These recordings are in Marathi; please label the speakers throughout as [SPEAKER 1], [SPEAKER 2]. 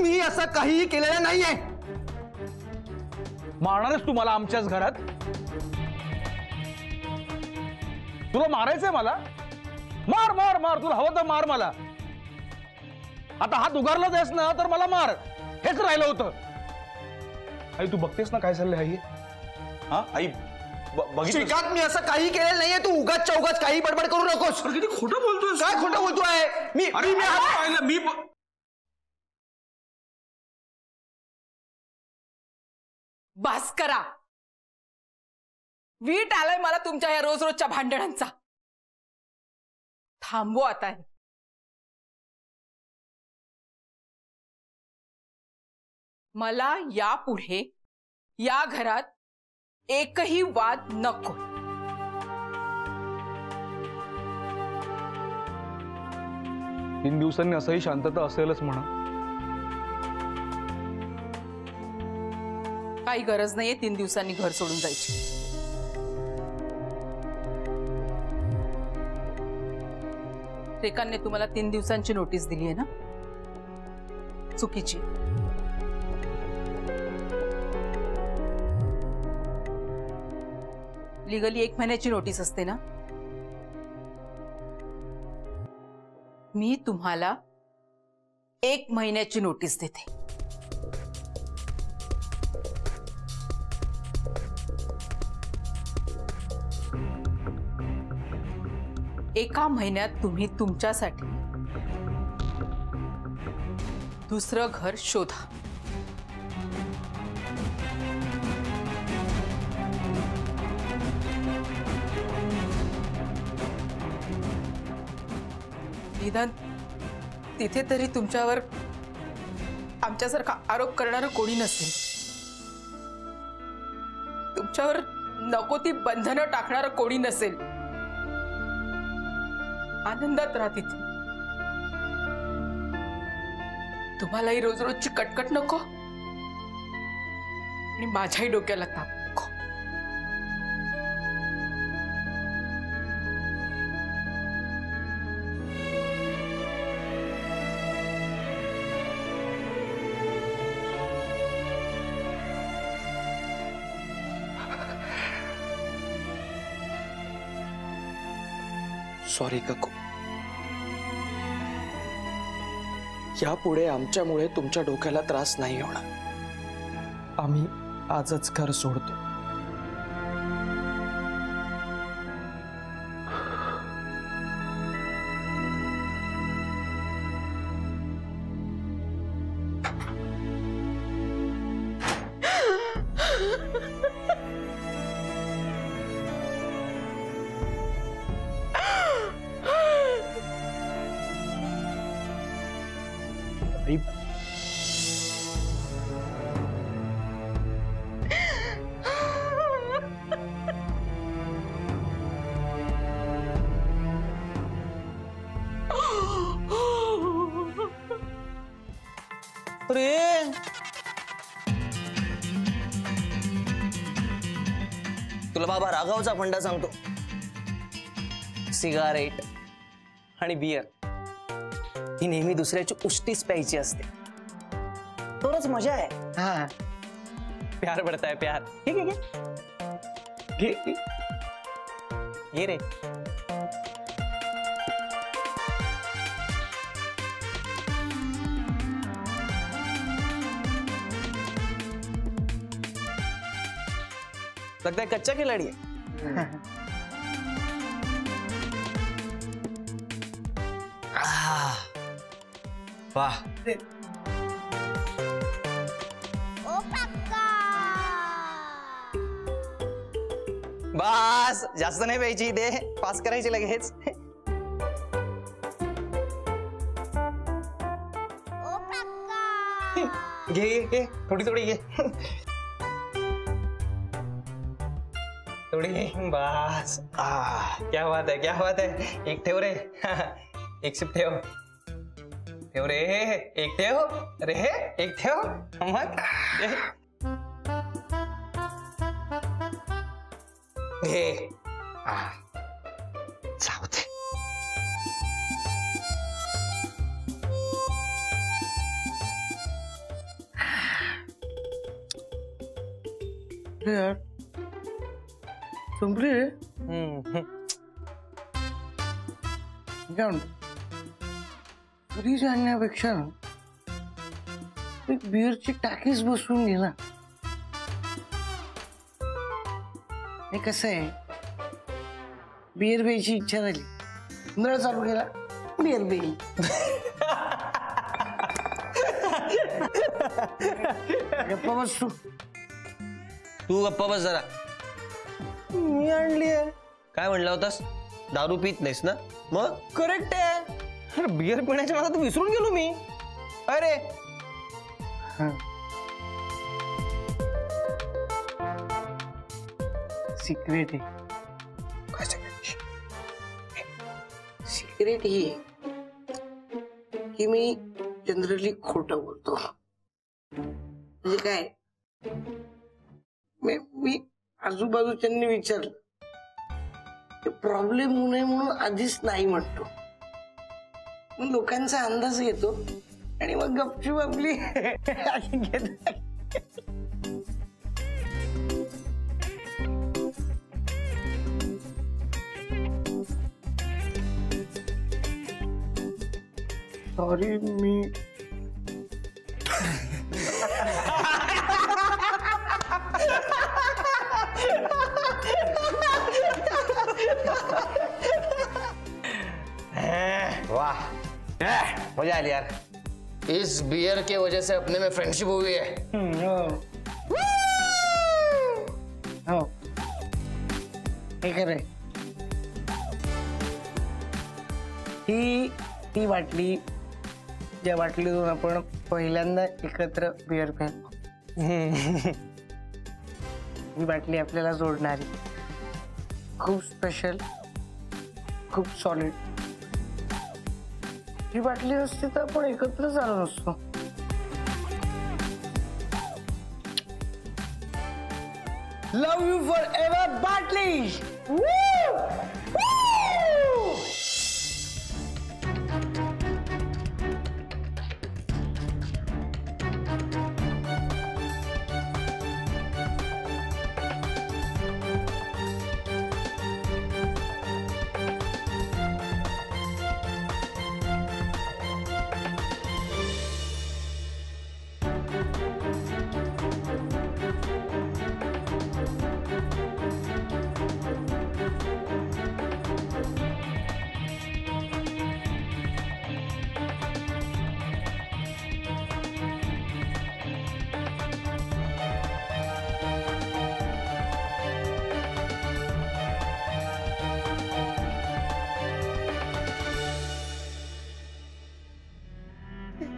[SPEAKER 1] मी असं काहीही केलेलं नाहीये.
[SPEAKER 2] मारणारच तू मला आमच्याच घरात? तुला मारायचंय मला? मार मार मार, तुला हवं तर मार मला. आता हात उगारलाच आहेस ना, तर मला मार. हेच राहिलं होतं. आई तू बघतेस ना काय चाललंय आई? हा आई
[SPEAKER 1] श्रीकांत, मी असं काही केलेलं नाहीये. तू उगाच चौगाच काही बडबड करू नकोस.
[SPEAKER 2] किती खोटं बोलतोय.
[SPEAKER 1] काय खोटं बोलतोय? मी
[SPEAKER 3] बस करा. वीट आलाय मला तुमच्या या रोज रोजच्या भांडणांचा. थांबवा आता. मला यापुढे या घरात एकही वाद नको.
[SPEAKER 2] 3 दिवसांनी असंही शांतता असेलच म्हणा.
[SPEAKER 3] काही गरज नाहीये 3 दिवसांनी घर सोडून जायची. रेखांनी तुम्हाला 3 दिवसांची नोटीस दिली आहे ना, चुकीची. लीगली 1 महिन्याची नोटीस असते ना. मी तुम्हाला 1 महिन्याची नोटीस देते. एका महिन्यात तुम्ही तुमच्यासाठी दुसरं घर शोधा. निदान तिथे तरी तुमच्यावर आमच्यासारखा आरोप करणारं कोणी नसेल. तुमच्यावर नको ती बंधनं टाकणारं कोणी नसेल. आनंदात राहा तिथे. तुम्हालाही रोज रोजची कटकट नको आणि माझ्याही डोक्याला ताप नको.
[SPEAKER 1] सॉरी काकू. यापुढे आमच्यामुळे तुमच्या डोक्याला त्रास नाही होणार. आम्ही आजच घर सोडतो.
[SPEAKER 4] अरे तुला बाबा राघवचा फंडा सांगतो. सिगारेट आणि बियर ही नेहमी दुसऱ्याची उष्टीच प्यायची असते. तरच मजा आहे. हाँ प्यार बढ़ता है प्यार. ठीक है ये रे. लगता है कच्चा खिलाड़ी है. वाह. बस जास्त नाही प्यायची. दे पास करायची लगेच. घे घे थोडी थोडी घे. थोड़ी बस. क्या बात है क्या बात है. एक ठेव रे. एक सिप ठेव. ठेव रे. एक ठेव रे. एक ठेव मग घे. जाऊ दे.
[SPEAKER 5] यार संपली रे. काय म्हणतो फ्रीज आणण्यापेक्षा ना एक बिअरची टाकीच बसवून घे ना. हे कसं आहे बिअर प्यायची इच्छा झाली नळ चालू केला बिअर पेईल. गप्पा बस
[SPEAKER 4] तू गप्पा बस जरा.
[SPEAKER 5] मी आणली आहे.
[SPEAKER 4] काय म्हणला होतास? दारू पित नाहीस ना? मग
[SPEAKER 5] करेक्ट आहे.
[SPEAKER 4] अरे बिअर पिण्याच्या मला तर विसरून गेलो मी. अरे
[SPEAKER 5] सिक्रेट आहे.
[SPEAKER 4] काय सांगायचं?
[SPEAKER 5] सिक्रेट ही आहे की मी जनरली खोटं बोलतो. म्हणजे काय मी आजूबाजूच्यांनी विचारलं प्रॉब्लेम होऊ नये म्हणून आधीच नाही म्हणतो. मग लोकांचा अंदाज घेतो आणि मग गपचूप आपली सॉरी मी
[SPEAKER 4] वाह मजा आली यार. इस बियर के वजह से अपने में फ्रेंडशिप हुई है.
[SPEAKER 5] हो हे खरंय. ही बाटली ज्या बाटलीतून आपण पहिल्यांदा एकत्र बिअर प्यायलो ही बाटली आपल्याला जोडणारी खूप स्पेशल खूप सॉलिड. ही बाटली नसती तर आपण एकत्र झालो नसतो. लव यू फॉर एव्हर बाटली.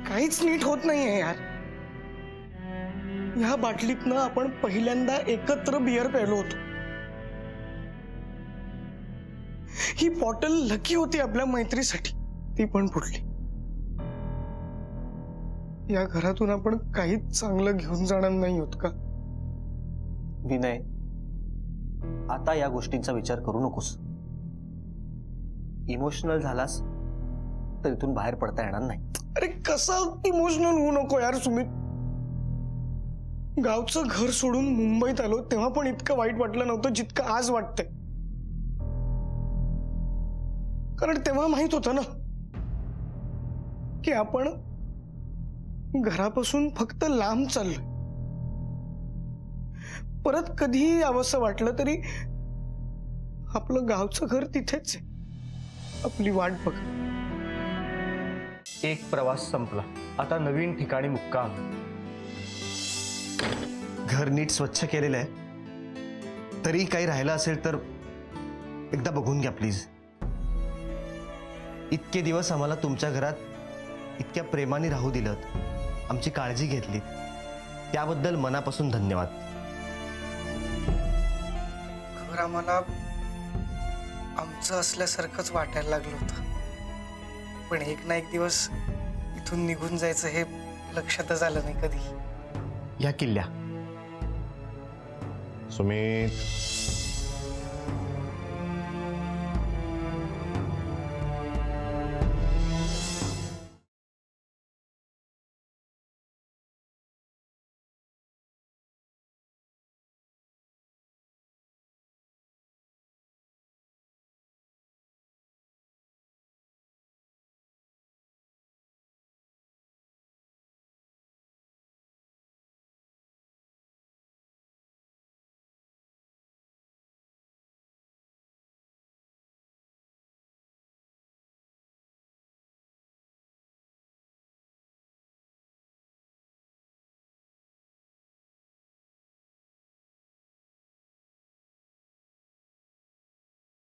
[SPEAKER 1] काहीच नीट होत नाहीये यार. या बाटलीतनं आपण पहिल्यांदा एकत्र बियर प्यायलो होतो. ही बॉटल लकी होती आपल्या मैत्रीसाठी. ती पण फुटली. या घरातून आपण काहीच चांगलं घेऊन जाणार नाही होत का?
[SPEAKER 6] विनय, आता या गोष्टींचा विचार करू नकोस. इमोशनल झालास तर इथून बाहेर पडता येणार नाही.
[SPEAKER 1] अरे कसं इमोशनल होऊ नको यार सुमित. गावचं घर सोडून मुंबईत आलो तेव्हा पण इतकं वाईट वाटलं नव्हतं जितकं आज वाटतंय. कारण तेव्हा माहित होतं ना की आपण घरापासून फक्त लांब चाललोय. परत कधीही यावंसं वाटलं तरी आपलं गावचं घर तिथेच आहे, आपली वाट बघ.
[SPEAKER 6] एक प्रवास संपला, आता नवीन ठिकाणी मुक्काम. घर नीट स्वच्छ केलेलं आहे, तरी काही राहिलं असेल तर एकदा बघून घ्या प्लीज. इतके दिवस आम्हाला तुमच्या घरात इतक्या प्रेमाने राहू दिलं, आमची काळजी घेतली, त्याबद्दल मनापासून धन्यवाद.
[SPEAKER 5] घर आम्हाला आमचं असल्यासारखंच वाटायला लागलं होतं, पण एक ना एक दिवस इथून निघून जायचं हे लक्षातच आलं नाही कधी.
[SPEAKER 6] या किल्ल्या
[SPEAKER 7] सुमित